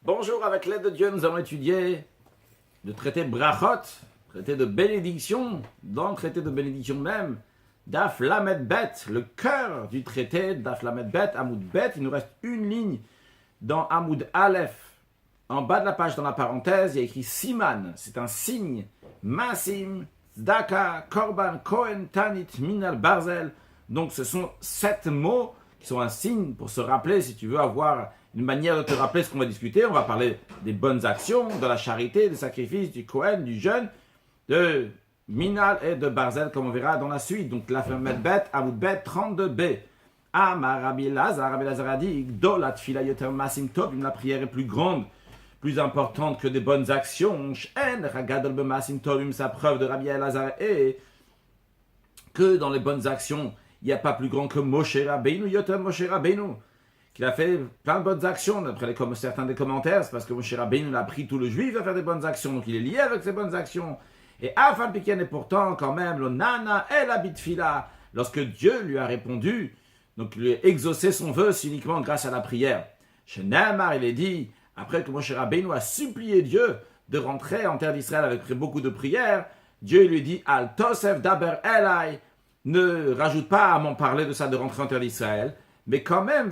Bonjour, avec l'aide de Dieu, nous allons étudier le traité Brachot, traité de bénédiction, dans le traité de bénédiction même, Daf Lamed Bet, le cœur du traité Daf Lamed Bet, Amoud Bet. Il nous reste une ligne dans Amoud Aleph. En bas de la page, dans la parenthèse, il y a écrit Siman, c'est un signe, Masim, Zdaka, Korban, Kohen, Tanit, Minal, Barzel. Donc ce sont 7 mots qui sont un signe pour se rappeler, si tu veux avoir une manière de te rappeler ce qu'on va discuter. On va parler des bonnes actions, de la charité, des sacrifices, du Kohen, du jeûne, de Minal et de Barzel, comme on verra dans la suite. Donc la Lamed Bet, Amoud Bet, 32b. Amar Rabbi Lazar a dit, Gdolat Tfila Yoter Masim Tov, la prière est plus grande, plus importante que des bonnes actions. Shen Ragadol B'Masim Tovim, sa preuve de Rabbi Lazar est que dans les bonnes actions, il n'y a pas plus grand que Moshe Rabbeinu, Yoter Moshe Rabbeinu, qu'il a fait plein de bonnes actions. D'après certains des commentaires, c'est parce que Moshe Rabbeinu a appris tout le juif à faire des bonnes actions, donc il est lié avec ces bonnes actions. Et Afal Piken est pourtant quand même le Nana et la Bitfila, lorsque Dieu lui a répondu, donc il lui a exaucé son vœu, c'est uniquement grâce à la prière. Chez Nehemar, il est dit, après que Moshe Rabbeinu a supplié Dieu de rentrer en terre d'Israël avec beaucoup de prières, Dieu lui dit, Al Tosef Daber Elai, ne rajoute pas à m'en parler de ça de rentrer en terre d'Israël, mais quand même,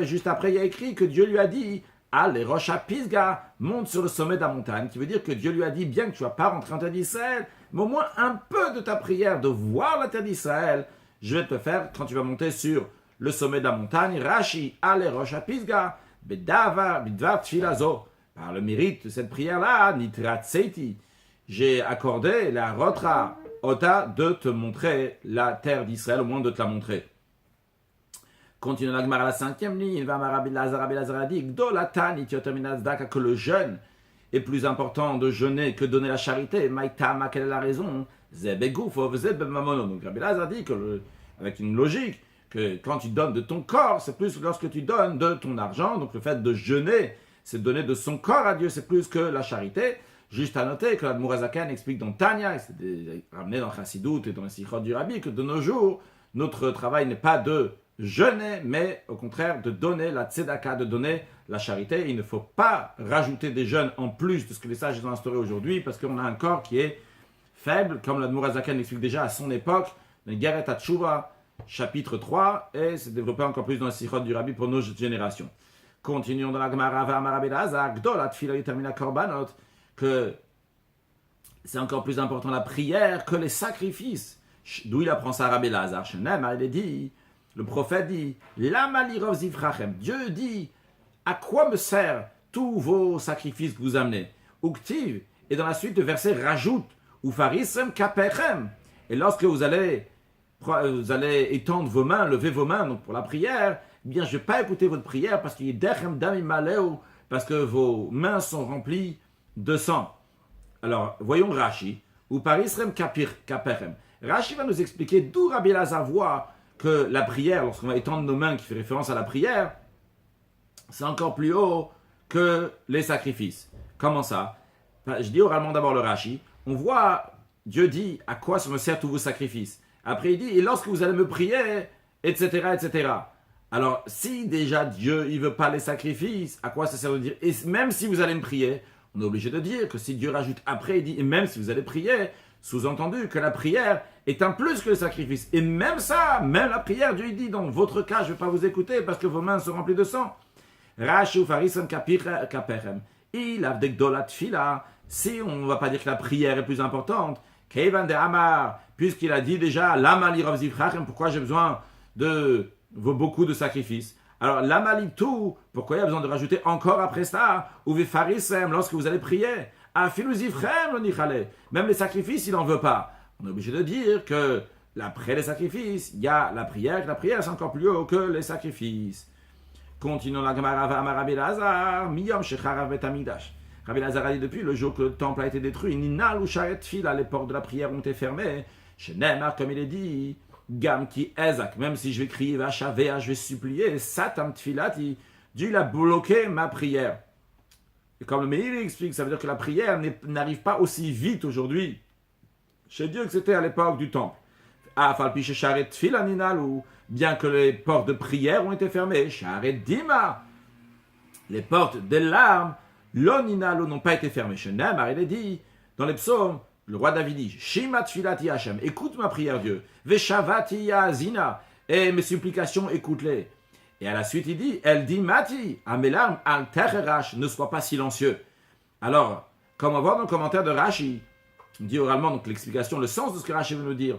juste après, il y a écrit que Dieu lui a dit, Allez, Rocha Pisga, monte sur le sommet de la montagne, qui veut dire que Dieu lui a dit, bien que tu ne vas pas rentrer en terre d'Israël, mais au moins un peu de ta prière, de voir la terre d'Israël, je vais te faire quand tu vas monter sur le sommet de la montagne, Rashi, Allez, Rocha Pisga, Bedava, Bidvar Tfilazo, par le mérite de cette prière-là, Nitrat Seiti, j'ai accordé la Rotra Ota de te montrer la terre d'Israël, au moins de te la montrer. Continue la Gemara à la 5e ligne, il va Rabbi Lazar a dit, que le jeûne est plus important de jeûner que donner la charité. Maïtama, quelle est la raison? Donc Rabbi Lazar dit que, avec une logique, que quand tu donnes de ton corps, c'est plus lorsque tu donnes de ton argent. Donc le fait de jeûner, c'est de donner de son corps à Dieu, c'est plus que la charité. Juste à noter que l'Admour HaZaken explique dans Tanya, et c'est ramené dans Chassidut et dans les Sichot du Rabbi, que de nos jours, notre travail n'est pas de jeûner, mais au contraire de donner la tzedaka, de donner la charité. Il ne faut pas rajouter des jeûnes en plus de ce que les sages ont instauré aujourd'hui, parce qu'on a un corps qui est faible, comme l'Admour HaZaken l'explique déjà à son époque, le Geret HaTshuva, chapitre 3, et c'est développé encore plus dans les Sichot du Rabbi pour nos générations. Continuons dans la Gemara, Rabbi Lazar, Gdolat Tfila Yoter Korbanot, que c'est encore plus important la prière que les sacrifices. D'où il apprend ça à Rabbi Lazar. Il dit, le prophète dit, Dieu dit, à quoi me sert tous vos sacrifices que vous amenez? Uktiv, et dans la suite le verset rajoute, Ufarisem kaperem. Et lorsque vous allez étendre vos mains, lever vos mains donc pour la prière, eh bien je ne vais pas écouter votre prière parce qu'il est parce que vos mains sont remplies de sang. Alors, voyons Rashi, ou par Israël Kaperem. Rashi va nous expliquer d'où Rabbi Lazar voit que la prière, lorsqu'on va étendre nos mains, qui fait référence à la prière, c'est encore plus haut que les sacrifices. Comment ça? Je dis oralement d'abord le Rashi. On voit, Dieu dit, à quoi ça me sert tous vos sacrifices? Après, il dit, et lorsque vous allez me prier, etc., etc. Alors, si déjà Dieu, il ne veut pas les sacrifices, à quoi ça sert de dire? Et même si vous allez me prier, on est obligé de dire que si Dieu rajoute après, il dit, et même si vous allez prier, sous-entendu que la prière est un plus que le sacrifice. Et même ça, même la prière, Dieu dit, dans votre cas, je ne vais pas vous écouter parce que vos mains sont remplies de sang. Rashu farisam kaperem. Il a gdolat fila. Si on ne va pas dire que la prière est plus importante, Kevan de Amar, puisqu'il a dit déjà, Lamali Rav Zifrachem, pourquoi j'ai besoin de beaucoup de sacrifices? Alors, l'amalitou, pourquoi il y a besoin de rajouter encore après ça? Ou vifarisem, lorsque vous allez prier. Afiluzifrem, le nichale. Même les sacrifices, il n'en veut pas. On est obligé de dire que, après les sacrifices, il y a la prière, que la prière, c'est encore plus haut que les sacrifices. Continuons la Gemara Amar Rabbi Lazar, Miyom Shecharav Bet Amidash. Rabbi Lazar a dit depuis le jour que le temple a été détruit, Ninal ou Sharet Fila, les portes de la prière ont été fermées. Chez Nehemar, comme il est dit, Gam ki ezak, même si je vais crier Vachavea, je vais supplier, Satam Tfilati, Dieu il a bloqué ma prière. Et comme le Meir explique, ça veut dire que la prière n'arrive pas aussi vite aujourd'hui chez Dieu que c'était à l'époque du temple. Afalpi chez Sharet Tfilaninal, ou bien que les portes de prière ont été fermées, Sharet Dima, les portes des larmes, l'oninalo n'ont pas été fermées. Chez Neymar, il est dit, dans les psaumes, le roi David dit, Shima tfilati Hashem, écoute ma prière Dieu, Veshavati Zina, et mes supplications écoute-les. Et à la suite, il dit, elle dit Mati, à mes larmes, al terrash, ne sois pas silencieux. Alors, comme on voit dans le commentaire de Rashi, on dit oralement donc l'explication, le sens de ce que Rashi veut nous dire,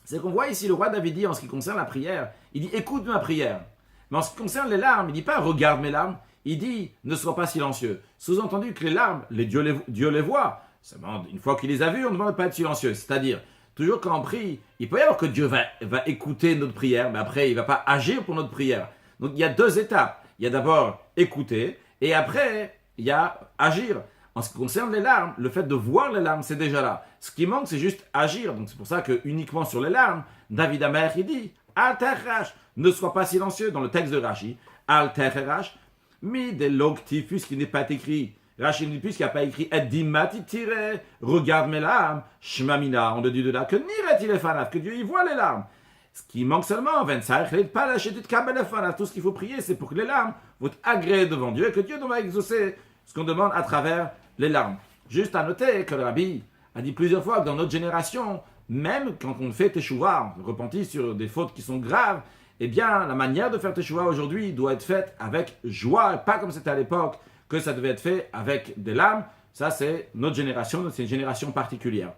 c'est qu'on voit ici le roi David dit en ce qui concerne la prière, il dit écoute ma prière. Mais en ce qui concerne les larmes, il dit pas regarde mes larmes, il dit ne sois pas silencieux. Sous-entendu que les larmes, Dieu les voit. Une fois qu'il les a vues, on ne demande pas être silencieux. C'est-à-dire, toujours quand on prie, il peut y avoir que Dieu va écouter notre prière, mais après il ne va pas agir pour notre prière. Donc il y a deux étapes. Il y a d'abord écouter, et après il y a agir. En ce qui concerne les larmes, le fait de voir les larmes, c'est déjà là. Ce qui manque, c'est juste agir. Donc c'est pour ça que uniquement sur les larmes, David Amer, il dit Al-Terrash, ne sois pas silencieux dans le texte de Rashi. Al-Terrash, mi de l'octif, puisqu'il n'est pas écrit. Rashi dit puisqu'il n'y a pas écrit Edimati tiré, regarde mes larmes, Shmamina, on le dit de là, que niret-il les fanaf, que Dieu y voit les larmes. Ce qui manque seulement, tout ce qu'il faut prier, c'est pour que les larmes vont agréer devant Dieu et que Dieu doit exaucer ce qu'on demande à travers les larmes. Juste à noter que le Rabbi a dit plusieurs fois que dans notre génération, même quand on fait teshuva, repentit sur des fautes qui sont graves, eh bien, la manière de faire teshuva aujourd'hui doit être faite avec joie, et pas comme c'était à l'époque, que ça devait être fait avec des larmes. Ça, c'est notre génération, c'est une génération particulière.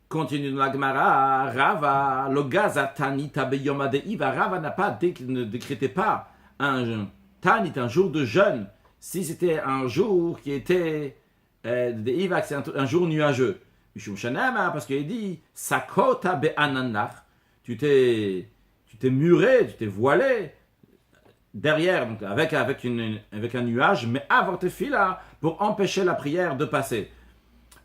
Continue dans la Gemara, Rava, le gazatani tabeyoma de Iva, Rava ne décrétait pas un tanit, un jour de jeûne, si c'était un jour qui était de Iva, c'est un jour nuageux. Parce qu'il dit, Sakota be'ananach, tu t'es muré, tu t'es voilé derrière, donc avec un nuage, mais avant tes filas, pour empêcher la prière de passer.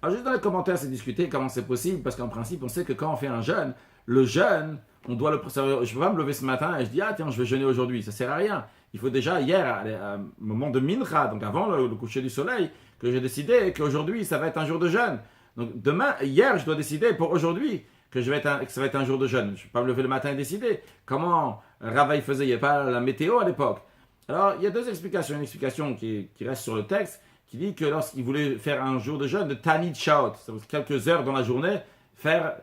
Alors juste dans les commentaires, c'est discuté comment c'est possible, parce qu'en principe, on sait que quand on fait un jeûne, le jeûne, on doit le... Je ne peux pas me lever ce matin et je dis, ah tiens, je vais jeûner aujourd'hui, ça ne sert à rien. Il faut déjà, hier, au moment de Mincha, donc avant le coucher du soleil, que j'ai décidé qu'aujourd'hui, ça va être un jour de jeûne. Donc hier, je dois décider pour aujourd'hui que ça va être un jour de jeûne. Je ne vais pas me lever le matin et décider. Comment Rava faisait, il n'y avait pas la météo à l'époque. Alors, il y a deux explications. Une explication qui reste sur le texte, qui dit que lorsqu'il voulait faire un jour de jeûne, de Tanit Shaot, ça veut dire quelques heures dans la journée, faire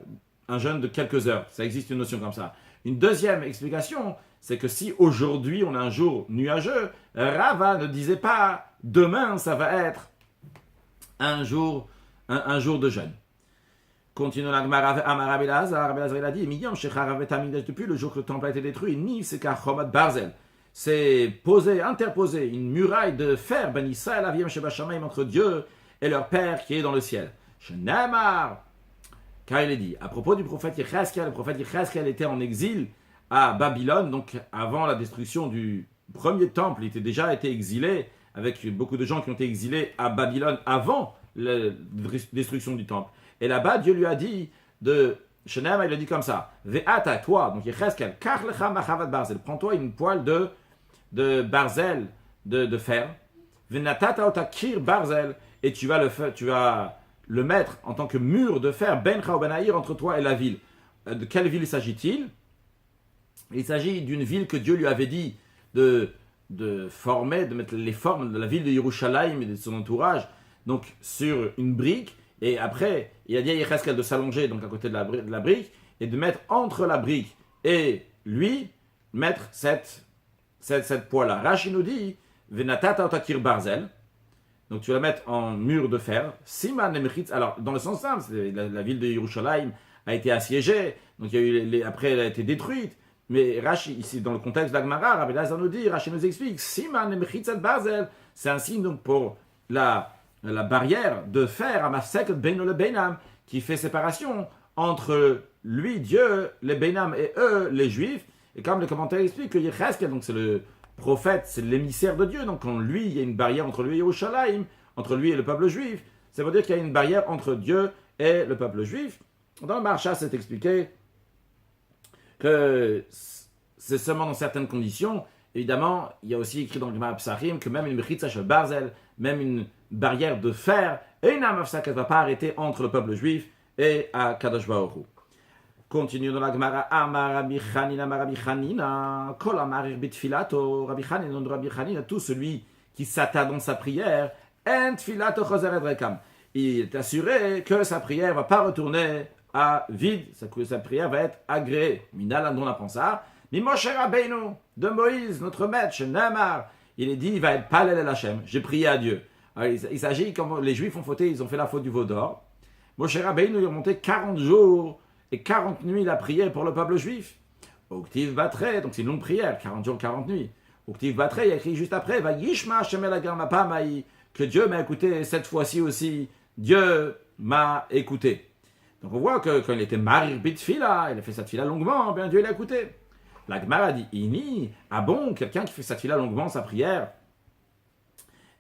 un jeûne de quelques heures. Ça existe une notion comme ça. Une deuxième explication, c'est que si aujourd'hui on a un jour nuageux, Rava ne disait pas demain ça va être un jour de jeûne. Continuons la Gemara, Rabbi Elazar il a dit, depuis le jour que le temple a été détruit, Ni c'est Chomat Barzel. C'est interposé une muraille de fer, Ben Israël Aviem Sheba Shamayim, entre Dieu et leur Père qui est dans le ciel. Shenamar, car il est dit, à propos du prophète Yecheskel, le prophète Yecheskel était en exil à Babylone, donc avant la destruction du premier temple, il était déjà été exilé, avec beaucoup de gens qui ont été exilés à Babylone avant la destruction du temple. Et là-bas, Dieu lui a dit Shenamar, il a dit comme ça, Ve'ata, toi, donc Yecheskel, Kach lecha machavat barzel, prends-toi une poêle de barzel, de fer, Venatata ota kir barzel, et tu vas le mettre en tant que mur de fer, bencha ou benaïr, entre toi et la ville. De quelle ville s'agit-il? Il s'agit d'une ville que Dieu lui avait dit de former, de mettre les formes de la ville de Yerushalayim et de son entourage, donc sur une brique, et après, il a dit à Yecheskel de s'allonger donc à côté de la brique, et de mettre entre la brique et lui, mettre cette poêle-là. Rashi nous dit, Venatata otakir barzel, donc tu vas la mettre en mur de fer. Siman emechitz. Alors dans le sens simple, la ville de Yerushalayim a été assiégée, donc après elle a été détruite. Mais Rashi, ici dans le contexte d'Agmara, Rabbi Elazar nous dit, Rashi nous explique, Siman emechitzat barzel, c'est un signe donc pour la barrière de fer, Amasek beino le beinam, qui fait séparation entre lui, Dieu, les beinam et eux, les Juifs. Et comme le commentaire explique que Yecheskel, donc c'est le prophète, c'est l'émissaire de Dieu, donc en lui, il y a une barrière entre lui et Yerushalayim, entre lui et le peuple juif. Ça veut dire qu'il y a une barrière entre Dieu et le peuple juif. Dans le Maharsha, c'est expliqué que c'est seulement dans certaines conditions. Évidemment, il y a aussi écrit dans le Gemara Psachim que même une mechitza shel barzel, même une barrière de fer, et une amafsa qui ne va pas arrêter entre le peuple juif et à Kadosh Baruch Hu. Continue dans la Gemara. Amar Rabbi Chanina, Kol Amarir Bitfilato, Rabbi Chanina, non Rabbi Chanina, tout celui qui s'attarde dans sa prière, En Tfilato Choser Rekam. Il est assuré que sa prière ne va pas retourner à vide, sa prière va être agréée. Minal, on apprend ça. Mimoshe Rabbeinu, de Moïse, notre maître, chez Namar, il est dit, il va être Palel El Hashem, j'ai prié à Dieu. Alors, il s'agit, comme les Juifs ont fauté, ils ont fait la faute du veau d'or. Moshe Rabbeinu, il est monté 40 jours et 40 nuits la prière pour le peuple juif. Oktiv Batre, donc c'est une longue prière, 40 jours, 40 nuits. Oktiv Batre, il a écrit juste après, Va Yishma Hashem El Agamapamai, que Dieu m'a écouté cette fois-ci aussi, Dieu m'a écouté. Donc on voit que quand il était Marir Bitfila, il a fait sa tfila longuement, bien Dieu l'a écouté. La Gemara dit, Ini, ah bon, quelqu'un qui fait sa tfila longuement, sa prière,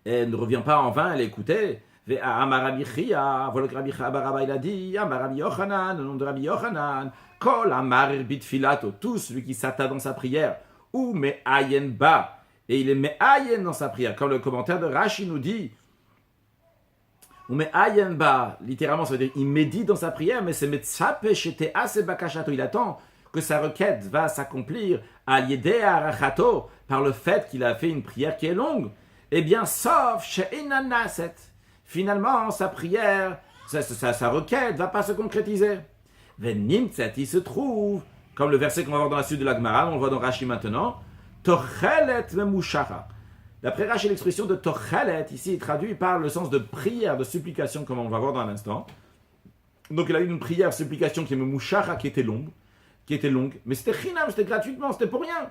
et ne revient pas en vain, elle est écoutée. Amarabi Chia, voilà que Rabbi Chabaraba il a dit, Amarabi Yochanan, le nom de Rabbi Yochanan, Kol Amarir Bitfilato, tout celui qui s'attarde dans sa prière, ou Me'ayen Ba, et il est Me'ayen dans sa prière, comme le commentaire de Rashi nous dit, ou Me'ayen Ba, littéralement ça veut dire il médite dans sa prière, mais c'est Metsape Shete Ase Bakashato, il attend que sa requête va s'accomplir à Yedé Arachato, par le fait qu'il a fait une prière qui est longue. Eh bien, sauf chez Inanaset. Finalement, sa prière, sa requête ne va pas se concrétiser. Venimtset, il se trouve, comme le verset qu'on va voir dans la suite de la Gemara, on le voit dans Rashi maintenant, Tochelet Memushacha. D'après Rashi, l'expression de Tochelet, ici, il traduit par le sens de prière, de supplication, comme on va voir dans un instant. Donc, il a eu une prière, supplication qui est Memushacha, qui était longue, mais c'était chinam, c'était gratuitement, c'était pour rien.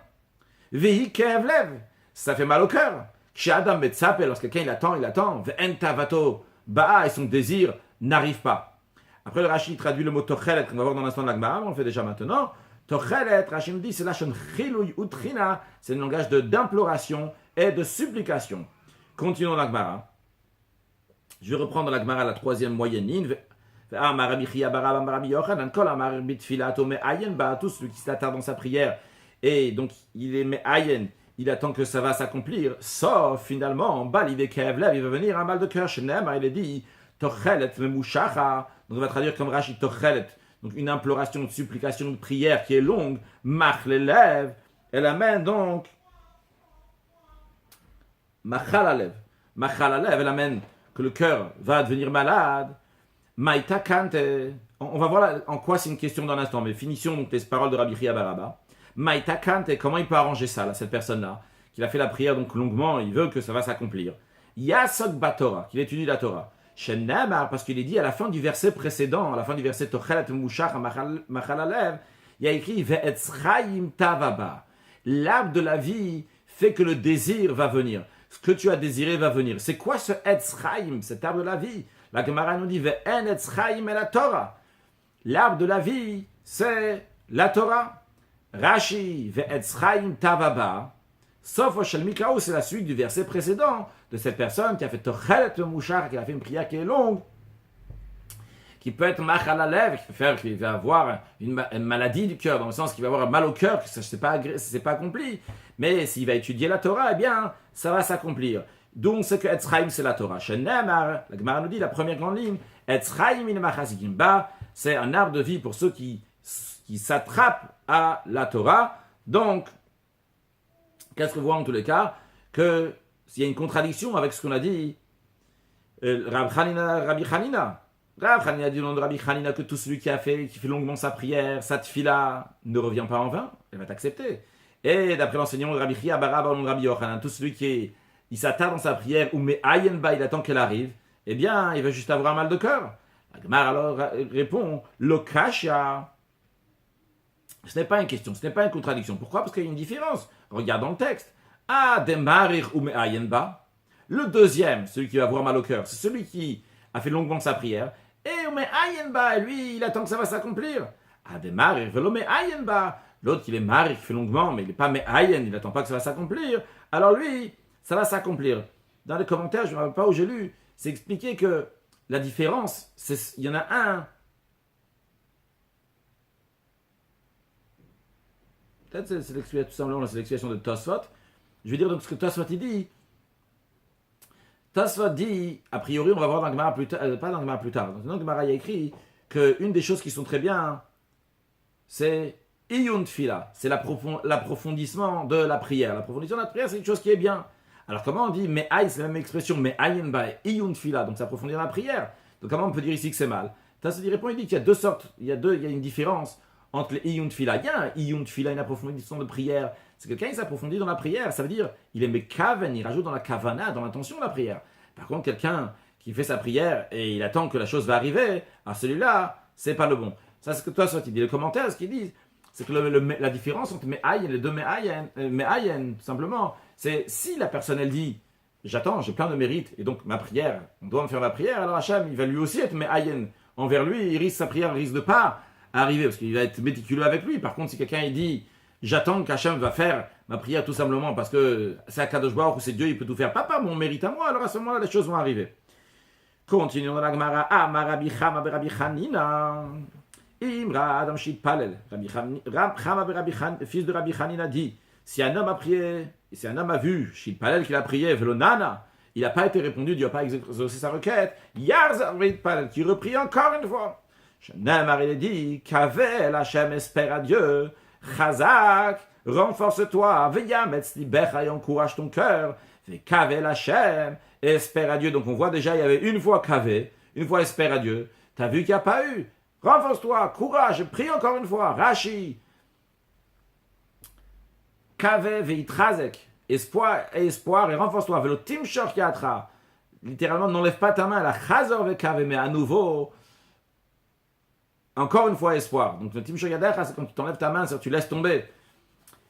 Vehi kevlev, ça fait mal au cœur. Chez Adam Betsape, lorsque quelqu'un il attend, Ve'en tavato ba'a, et son désir n'arrive pas. Après le Rashi traduit le mot tochelet, qu'on va voir dans l'instant de la Gemara, on le fait déjà maintenant. Tochelet, Rashi nous dit, c'est lachon chilouy utrina, c'est un langage d'imploration et de supplication. Continuons la Gemara. Je vais reprendre la Gemara la troisième moyenne ligne. Tout celui qui s'attarde dans sa prière et donc il est me'ayen, il attend que ça va s'accomplir, sauf finalement en bas l'idée qu'Evlev, il va venir un mal de cœur chez Nema, il est dit tochelet memushacha, donc on va traduire comme Rashi tochelet, donc une imploration, une supplication, une prière qui est longue, mach l'élève, elle amène donc machal alev, elle amène que le cœur va devenir malade. Maïta Kante, on va voir en quoi c'est une question dans l'instant, mais finissons donc les paroles de Rabbi Chia Baraba. Maïta Kante, comment il peut arranger ça, là, cette personne-là, qu'il a fait la prière donc longuement, il veut que ça va s'accomplir. Yasok Batora, qu'il étudie la Torah. Shenamar, parce qu'il est dit à la fin du verset précédent, à la fin du verset Tochelet Mushach Machal Alev, il y a écrit Ve'etzchaim Tavaba. L'arbre de la vie fait que le désir va venir. Ce que tu as désiré va venir. C'est quoi ce Etzchaim, cet arbre de la vie? La Gemara nous dit Ve'en etzchaim et la Torah. L'arbre de la vie, c'est la Torah. Rashi Ve'etzchaim Tavaba. Sauf au Shel Mikrao, c'est la suite du verset précédent de cette personne qui a fait Tochelet le Mouchar, qui a fait une prière qui est longue, qui peut être machal alev, qui va avoir une maladie du cœur, dans le sens qu'il va avoir mal au cœur, que ça ne s'est pas accompli. Mais s'il va étudier la Torah, eh bien, ça va s'accomplir. Donc, c'est que Etzchaim, c'est la Torah. Shenemar, la Gemara nous dit, la première grande ligne, Etzchaim in machazikim ba, c'est un arbre de vie pour ceux qui s'attrapent à la Torah. Donc, qu'est-ce qu'on voit en tous les cas? Qu'il y a une contradiction avec ce qu'on a dit. Rabbi Chanina. Rabbi Chanina dit au nom de Rabbi Chanina que tout celui qui fait longuement sa prière, sa tfila, ne revient pas en vain, elle va t'accepter. Et d'après l'enseignement de Rabbi Chia Baraba au nom de Rabbi Yochanan, tout celui il s'attarde dans sa prière, ou mais ayenba, il attend qu'elle arrive, eh bien, il va juste avoir un mal de cœur. La Gemara alors répond, Lokasha. Ce n'est pas une question, ce n'est pas une contradiction. Pourquoi? Parce qu'il y a une différence. Regarde dans le texte. Demarir ou me ayenba. Le deuxième, celui qui va avoir mal au cœur, c'est celui qui a fait longuement sa prière. Et ou me ayenba, lui, il attend que ça va s'accomplir. Demarir velo me ayenba. L'autre qui est marir, qui fait longuement, mais il n'est pas me ayen, il n'attend pas que ça va s'accomplir. Alors lui, ça va s'accomplir. Dans les commentaires, je ne me rappelle pas où j'ai lu, c'est expliqué que la différence, il y en a un. Peut-être c'est l'explication, tout simplement, c'est l'explication de Tosfot. Je vais dire donc ce que Tosfot il dit. Tosfot dit, a priori, on va voir dans le Gemara plus tard, pas dans le Gemara plus tard. Dans le Gemara, il y a écrit qu'une des choses qui sont très bien, c'est iyun tfila, c'est l'approfondissement de la prière. L'approfondissement de la prière, c'est une chose qui est bien. Alors comment on dit me'aï, c'est la même expression, me'ayin ba, iyun tfila, donc ça approfondir la prière. Donc comment on peut dire ici que c'est mal? Tassi répond, il dit qu'il y a deux sortes, il y a une différence entre les iyun tfila. Il y a un iyun tfila, une approfondissement de prière. C'est quelqu'un qui s'approfondit dans la prière, ça veut dire il est mekaven, il rajoute dans la kavana, dans l'intention de la prière. Par contre, quelqu'un qui fait sa prière et il attend que la chose va arriver, alors celui-là, c'est pas le bon. Ça, c'est ce que toi, soit il dit. Les commentaires, ce qu'ils disent, c'est que la différence entre me'ayen, les deux me'ayen, tout simplement, c'est si la personne, elle dit, j'attends, j'ai plein de mérites, et donc ma prière, on doit me faire ma prière, alors Hachem, il va lui aussi être me'ayen envers lui, sa prière risque de pas arriver, parce qu'il va être méticuleux avec lui. Par contre, si quelqu'un, il dit, j'attends qu'Hachem va faire ma prière tout simplement, parce que c'est Akadosh Baruch Hu, c'est Dieu, il peut tout faire, pas mon mérite à moi, alors à ce moment-là, les choses vont arriver. Continuons dans la Gemara. Rabbi Chama Rabbi Chanina. Imra Adam Shitpalel. Rabbi Chama fils de Rabbi Chanina dit, si un homme a prié, et si un homme a vu Shitpalel qu'il a prié, Velonana, il n'a pas été répondu, Dieu n'a pas exaucé sa requête, Yarza Shitpalel, qui reprit encore une fois. Shemar il dit, Kavel Hashem espère à Dieu, Chazak, renforce-toi, Veyametz libecha et encourage ton cœur, Kavel Hashem, espère à Dieu. Donc on voit déjà, il y avait une fois Kavé, une fois espère à Dieu. Tu as vu qu'il n'y a pas eu. Renforce-toi, courage, prie encore une fois. Rashi. Kavé veitrazek. Espoir et renforce-toi. Velo timshor yatra. Littéralement, n'enlève pas ta main. La chazor ve kavé, mais à nouveau, encore une fois espoir. Donc le timshor yatra, c'est quand tu t'enlèves ta main, c'est-à-dire tu laisses tomber.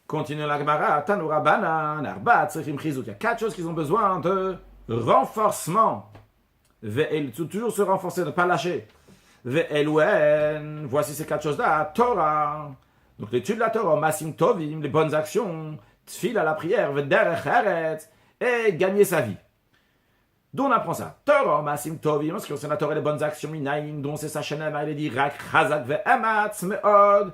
Continue la Gemara. Tanura banan, arbat, tzrichim chizuk. Il y a 4 choses qu'ils ont besoin de renforcement. Toujours se renforcer, ne pas lâcher. Voici ces 4 choses-là. Torah. Donc l'étude de la Torah, Masim Tovim, les bonnes actions, Tfila, la prière, Vederech Eretz, et gagner sa vie. D'où on apprend ça? Torah, Masim Tovim, ce qui concerne la Torah, les bonnes actions, Minaïm, dont c'est sa chaîne, il dit Rak, Chazak, Ve'ematz, Me'od.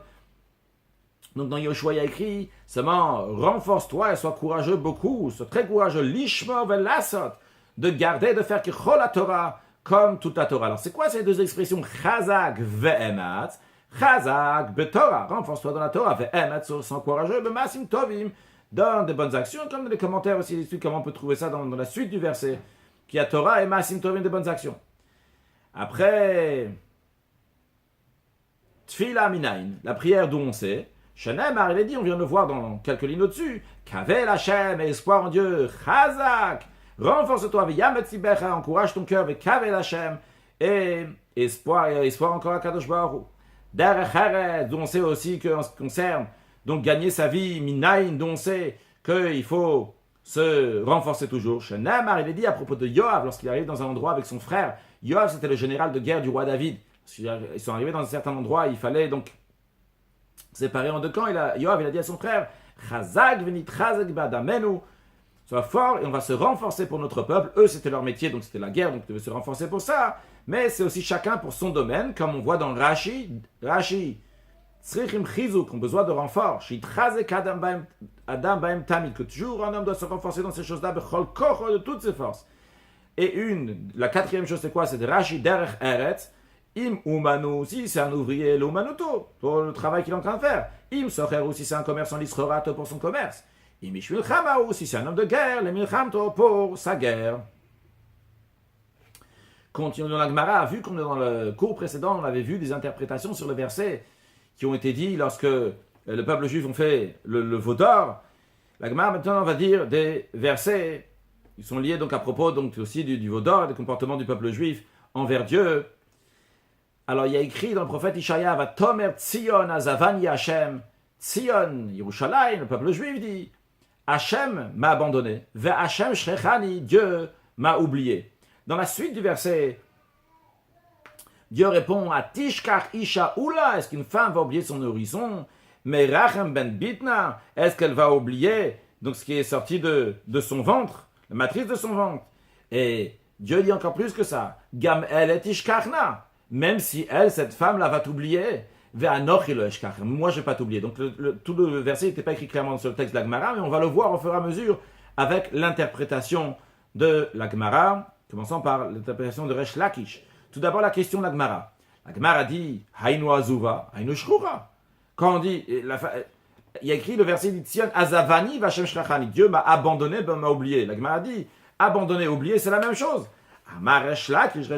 Donc dans Yoshua, il y a écrit seulement renforce-toi et sois courageux beaucoup, sois très courageux, Lishmo Ve'lasot, de garder, de faire Kichol la Torah, comme toute la Torah. Alors c'est quoi ces deux expressions? Chazak Ve'ematz. Chazak betorah, renforce-toi dans la Torah, ve'emetz, sans courageux, b'masim tovim, dans des bonnes actions, comme dans les commentaires aussi, comment on peut trouver ça dans la suite du verset, qui a Torah et masim tovim, des bonnes actions. Après, tfila minayin, la prière d'où on sait, Shenemar, il est dit, on vient de le voir dans quelques lignes au-dessus, kavel Hashem, espoir en Dieu, chazak, renforce-toi, ve'yametz libecha, encourage ton cœur, ve'kavel Hashem, et espoir encore à Kadosh Baruch Hu. Derech Eretz, dont on sait aussi qu'en ce qui concerne donc gagner sa vie, Minayin, dont on sait qu'il faut se renforcer toujours. Shenemar, il est dit à propos de Yoav, lorsqu'il arrive dans un endroit avec son frère. Yoav, c'était le général de guerre du roi David. Ils sont arrivés dans un certain endroit, il fallait donc séparer en deux camps. Yoav, il a dit à son frère, Chazak venit chazak badamenu, sois fort et on va se renforcer pour notre peuple. Eux, c'était leur métier, donc c'était la guerre, donc ils devaient se renforcer pour ça. Mais c'est aussi chacun pour son domaine, comme on voit dans Rashi, Tzrichim Chizuk, ont besoin de renfort. Shitrazek Adam Baem Tamid, que toujours un homme doit se renforcer dans ces choses-là, Bechol Kocho, de toutes ses forces. Et la quatrième chose, c'est quoi? C'est de Rashi Derech Eretz, Im Umanu, si c'est un ouvrier, l'Umanuto, pour le travail qu'il est en train de faire. Im Socher, si c'est un commerçant, l'Isrorato pour son commerce. Im Ishvil Chamaou, si c'est un homme de guerre, le Milchamto pour sa guerre. Continuons dans la Gemara, vu qu'on est dans le cours précédent, on avait vu des interprétations sur le verset qui ont été dit lorsque le peuple juif ont fait le veau d'or. La Gemara maintenant on va dire des versets qui sont liés donc à propos donc aussi du veau d'or et du comportement du peuple juif envers Dieu. Alors il y a écrit dans le prophète Ishaïa, va Tomer Tzion Azavani Hashem, Tzion Yerushalayim, le peuple juif dit, Hashem m'a abandonné, ve Hashem Shrechani, Dieu m'a oublié. Dans la suite du verset, Dieu répond à Tishkach Isha Ula, est-ce qu'une femme va oublier son horizon? Mais Rachem ben Bitna, est-ce qu'elle va oublier donc ce qui est sorti de son ventre, la matrice de son ventre? Et Dieu dit encore plus que ça, Gam el et Tishkachna, même si elle, cette femme-là, va t'oublier, Ve'anochi lo eshkach, moi je ne vais pas t'oublier. Donc tout le verset n'était pas écrit clairement sur le texte de la Gemara, mais on va le voir au fur et à mesure avec l'interprétation de la Gemara. Commençons par l'interprétation de Resh Lakish. Tout d'abord, la question de la Gemara. La Gemara dit Hainu Azuva, Hainu Shchura. Quand on dit, il y a écrit le verset dit Tzion Azavani Vashem Shlachani. Dieu m'a abandonné, m'a oublié. La Gemara dit abandonné, oublié, c'est la même chose. Amar Resh Lakish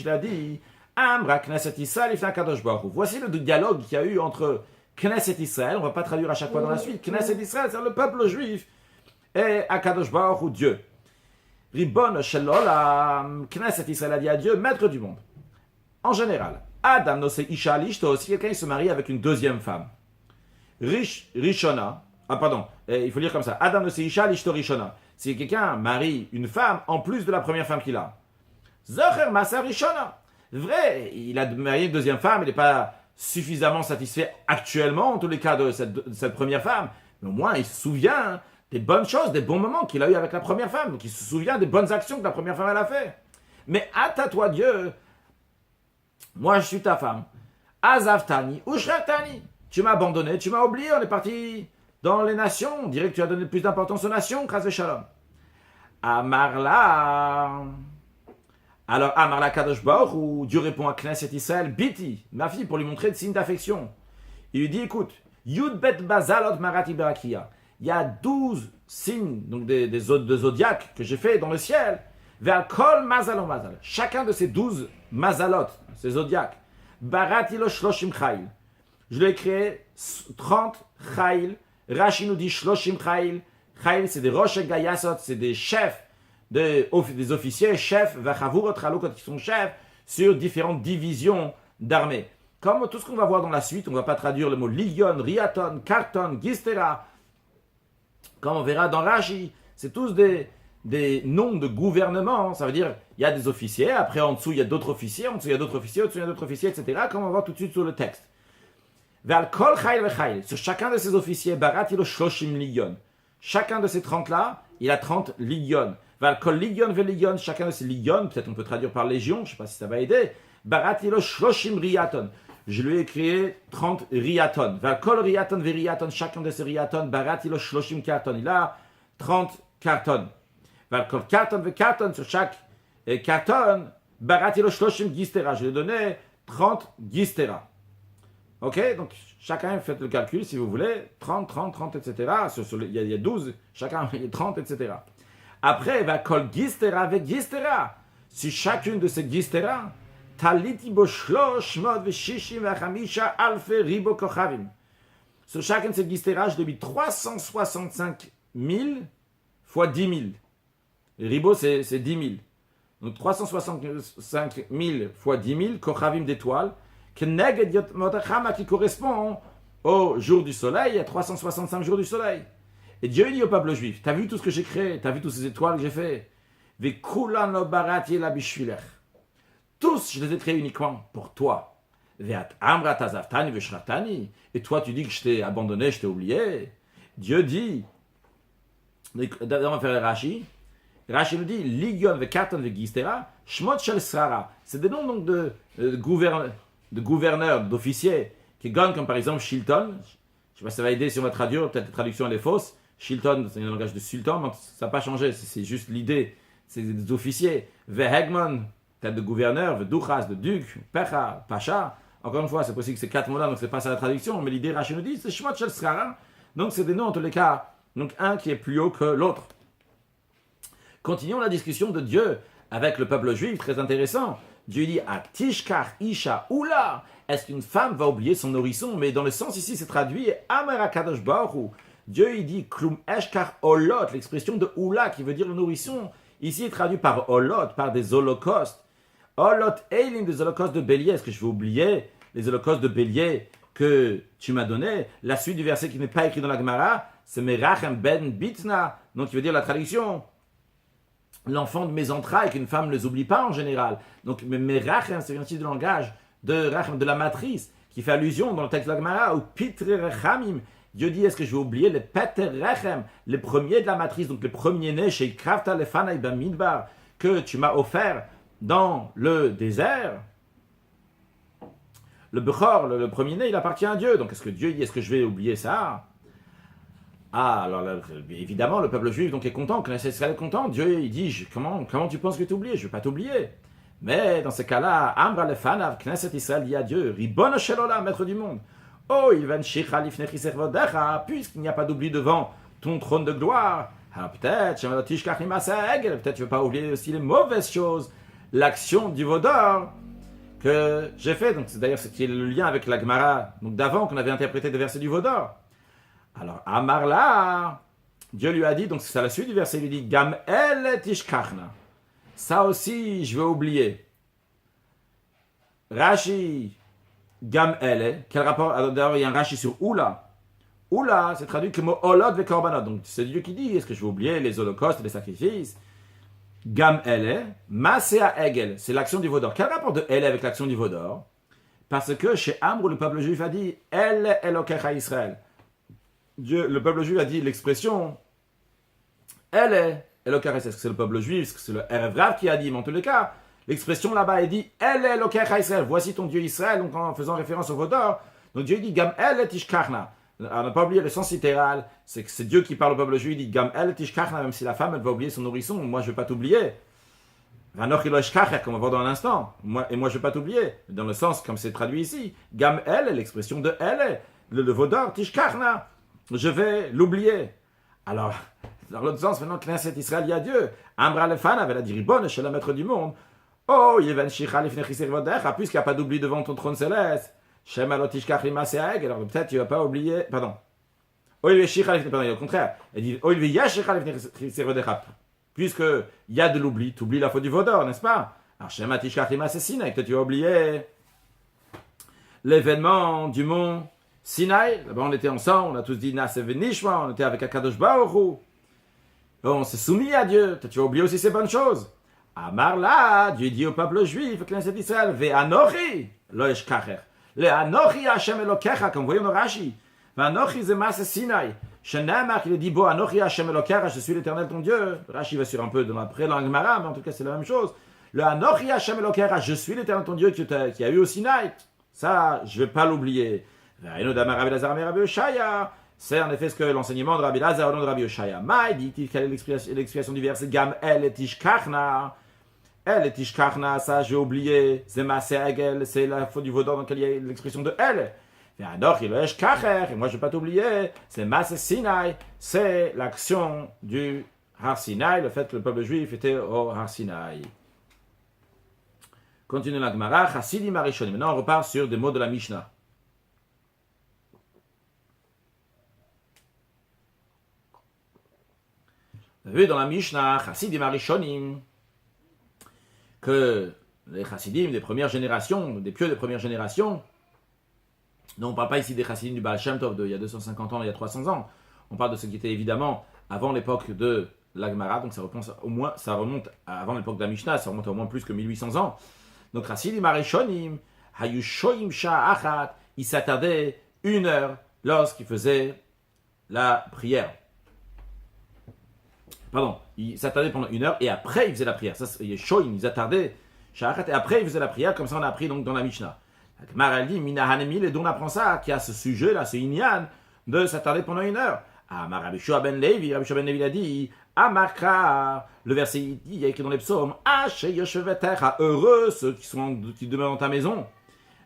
l'a dit Amra Knesset Israël Ifna Kadosh Baruch Hu. Voici le dialogue qu'il y a eu entre Knesset Israël, on ne va pas traduire à chaque fois dans la suite. Knesset Israël, c'est le peuple juif, et Akadosh Baruch Hu, Dieu. Ribon Shelolam, Knesset Israël a dit à Dieu, maître du monde. En général, Adam no se isha lishto, si quelqu'un se marie avec une deuxième femme. Rishona, il faut lire comme ça. Adam no se isha lishto Rishona. Si quelqu'un marie une femme en plus de la première femme qu'il a. Zocher masa Rishona. Vrai, il a marié une deuxième femme, il n'est pas suffisamment satisfait actuellement, en tous les cas, de cette première femme. Mais au moins, il se souvient des bonnes choses, des bons moments qu'il a eu avec la première femme. Donc, il se souvient des bonnes actions que la première femme, elle a fait. Mais à toi, Dieu, moi, je suis ta femme. Azavtani ou Shratani. Tu m'as abandonné, tu m'as oublié, on est parti dans les nations. On dirait que tu as donné plus d'importance aux nations, Chas v'Shalom. Amarla. Alors, Amarla Kadosh Baruch Hu, Dieu répond à Knesset Israël, Biti, ma fille, pour lui montrer des signes d'affection. Il lui dit, écoute, Yud Bet Bazalot Marati Berakia. Il y a 12 signes, donc de zodiaques que j'ai fait dans le ciel. Vers Kol Mazalon Mazal. Chacun de ces 12 Mazalot, ces zodiaques, Barati lo Shloshim Chayil. Je l'ai créé 30 Chayil. Rashi nous dit Shloshim Chayil. Chayil, c'est des Rosh Gayasot, c'est des chefs. Des officiers, chefs, qui sont chefs sur différentes divisions d'armée. Comme tout ce qu'on va voir dans la suite, on ne va pas traduire le mot Ligion, Riaton, Karton, Gistera. Comme on verra dans Rashi, c'est tous des noms de gouvernement. Ça veut dire, il y a des officiers, après en dessous il y a d'autres officiers, en dessous il y a d'autres officiers, au-dessus il y a d'autres officiers, etc. Comme on va voir tout de suite sur le texte. Sur chacun de ces officiers, Baratilo Shloshim Ligion. Chacun de ces 30-là, il a 30 Ligion. Valkol Ligion Veligion, chacun de ces Ligion, peut-être on peut traduire par Légion, je ne sais pas si ça va aider. Baratilo Shloshim Riaton. Je lui ai créé 30 Riaton. Valkol Riaton Veriaton, chacun de ces Riaton, Baratilo Shloshim Karton. Il a 30 cartons. Valkol Karton Vekarton, sur chaque carton, Baratilo Shloshim Gistera. Je lui ai donné 30 Gistera. Ok, donc chacun, faites le calcul si vous voulez. 30, etc. Il y a 12, chacun, il y a 30, etc. Après, il va kol gistera avec gistera. Sur chacune de ces gistera, taliti bo shlosh mod veshishim vachamisha alfe ribo kochavim. Sur chacune de ces gistera, je lui ai mis 365 000 fois 10 000. Ribo, c'est 10 000. Donc 365 000 fois 10 000, kochavim d'étoiles, qui correspond au jour du soleil, à 365 jours du soleil. Et Dieu dit au peuple juif, t'as vu tout ce que j'ai créé, t'as vu toutes ces étoiles que j'ai fait. Tous, je les ai créés uniquement pour toi. Et toi, tu dis que je t'ai abandonné, je t'ai oublié. Dieu dit, on va faire Rashi. Rashi nous dit, Ligion vekarton vegistera, shmot shel srara. C'est des noms donc de gouverneurs, d'officiers, qui gagnent comme par exemple Shilton. Je ne sais pas si ça va aider si on va traduire, peut-être la traduction elle est fausse. Shilton, c'est un langage de sultan, mais ça n'a pas changé, c'est juste l'idée. C'est des officiers. Vehegmon, tête de gouverneur, Veduchas, de duc, Pecha, Pacha. Encore une fois, c'est possible que ces 4 mots-là, donc c'est pas ça la traduction, mais l'idée, Rashi nous dit, c'est Shmot Shel Srara. Donc c'est des noms en tous les cas. Donc un qui est plus haut que l'autre. Continuons la discussion de Dieu avec le peuple juif, très intéressant. Dieu dit, Atishkar Isha Oula. Est-ce qu'une femme va oublier son nourrisson? Mais dans le sens ici, c'est traduit Amar Kadosh Baruch Hu. Dieu, il dit Klum Eshkar Olot, l'expression de Oula qui veut dire le nourrisson. Ici, est traduit par Olot, par des holocaustes. Olot Eilim, des holocaustes de bélier. Est-ce que je vais oublier les holocaustes de bélier que tu m'as donnés? La suite du verset qui n'est pas écrit dans la Gemara, c'est Merachem Ben Bitna. Donc, il veut dire la traduction. L'enfant de mes entrailles, qu'une femme ne les oublie pas en général. Donc, Merachem, c'est un type de langage de la matrice, qui fait allusion dans le texte de la Gemara, ou Pitre Rechamim. Dieu dit, est-ce que je vais oublier les Peter Rechem, les premiers de la matrice, donc les premiers-nés chez Krafta Lefanai Bamidbar, que tu m'as offert dans le désert? Le Bechor, le premier-né, il appartient à Dieu. Donc, est-ce que Dieu dit, est-ce que je vais oublier ça? Ah, alors là, évidemment, le peuple juif donc, est content, Knesset Israël est content. Dieu, il dit, comment tu penses que tu oublies? Je ne vais pas t'oublier. Mais dans ce cas-là, Amra Lefanav, Knesset Israël dit à Dieu, Ribon Shelola, maître du monde. Oh, il va puisqu'il n'y a pas d'oubli devant ton trône de gloire. Alors peut-être tu ne veux pas oublier aussi les mauvaises choses, l'action du veau d'or que j'ai fait. Donc c'est d'ailleurs ce qui est le lien avec la Gemara, donc d'avant qu'on avait interprété des versets du veau d'or. Alors Amarla, Dieu lui a dit, donc c'est à la suite du verset, il lui dit Gam el tishkachna. Ça aussi, je vais oublier. Rashi, Gam ele, quel rapport? Alors d'abord, il y a un Rashi sur Oula. Oula, c'est traduit comme Olod ve Korbanot. Donc c'est Dieu qui dit, est-ce que je vais oublier les holocaustes et les sacrifices? Gam ele, Masea egel, c'est l'action du veau d'or. Quel rapport de ele avec l'action du veau d'or? Parce que chez Amrou, le peuple juif a dit El Elokecha Israël. Dieu, le peuple juif a dit l'expression elle est Elokecha. Est-ce que c'est le peuple juif? Est-ce que c'est le Erev Rav qui a dit? Mais en tous les cas, l'expression là-bas est dit elle est Elokecha Israël. Voici ton Dieu Israël, donc en faisant référence au veau d'or. Donc Dieu dit Gam el tishkachna. Alors, ne pas oublier le sens littéral, c'est que c'est Dieu qui parle au peuple juif, il dit Gam el tishkachna, même si la femme elle va oublier son nourrisson, moi je ne vais pas t'oublier. Vanoch iloshkacher, comme on va voir dans l'instant. Et moi je ne vais pas t'oublier. Dans le sens, comme c'est traduit ici, Gam el, l'expression de elle, le veau d'or, tishkachna. Je vais l'oublier. Alors, dans l'autre sens, maintenant, Knesset Israël, il y a Dieu. Amra Lefana, elle a dit Ribon, chez le maître du monde. Oh, Yeven Shicha Lifnechisir Vodecha, puisqu'il n'y a pas d'oubli devant ton trône céleste. Shem Alotishkach Limaseag, alors peut-être tu ne vas pas oublier. Pardon. Oh, il Shicha Lifnechisir, pardon, au contraire. Elle dit Oh, il Yashicha Lifnechisir Vodecha. Puisqu'il y a de l'oubli, tu oublies la faute du Vaudor, n'est-ce pas? Alors, Shem Alotishkach Limaseag, peut-être tu vas oublier l'événement du mont Sinaï, là-bas on était ensemble, on a tous dit Nasev Nishma, on était avec Akadosh Baruch Hu. On s'est soumis à Dieu, tu vas oublier aussi ces bonnes choses. Amar là, Dieu dit au peuple juif, Knesset Israël, Ve'anochi, lo eshkacher. Le Anochi Hashem Elokecha, comme voyons dans Rashi. Ve'anochi ze Masse Sinaï. Shenemach, il dit, Bo Anochi Hashem Elokecha, je suis l'Éternel ton Dieu. Rashi va sur un peu dans la pré-langue Mara, mais en tout cas c'est la même chose. Le Anochi Hashem Elokecha, je suis l'Éternel ton Dieu qui a eu au Sinaï. Ça, je ne vais pas l'oublier. C'est en effet ce que l'enseignement de Rabbi Lazar au nom de Rabbi Oshaya. Ma dit quelle est l'explication du verset Gam el et tishkachna. El et tishkachna, ça j'ai oublié. C'est Masse Egel, c'est la faute du veau d'or dans laquelle il y a l'expression de el. Et moi je ne vais pas t'oublier. C'est Masse Sinai, c'est l'action du Har Sinai, le fait que le peuple juif était au Har Sinai. Continue la Gemara, Chassidim Arishonim. Maintenant on repart sur des mots de la Mishnah. Vous avez vu dans la Mishnah, Chassidim Arishonim, que les Chassidim des premières générations, des pieux des premières générations, non, on ne parle pas ici des Chassidim du Baal Shem Tov il y a 250 ans, il y a 300 ans, on parle de ce qui était évidemment avant l'époque de la Gemara, donc ça remonte avant l'époque de la Mishnah, ça remonte à au moins plus que 1800 ans. Donc Chassidim Arishonim, Hayushoim Sha'achat, ils s'attardaient 1 heure lorsqu'ils faisaient la prière. Pardon, ils s'attardaient pendant 1 heure et après ils faisaient la prière. Ça, ils attardaient, et après ils faisaient la prière, comme ça on a appris donc dans la Mishnah. La Gemara dit, Minahanemil, et dont on apprend ça, qui a ce sujet-là, ce inyan, de s'attarder pendant 1 heure. Amar Rabbi Shua ben Levi, Rabbi Shua ben Levi a dit, Amarka, le verset il y a écrit dans les psaumes, Ashe Yoshevetecha, heureux ceux qui demeurent dans ta maison.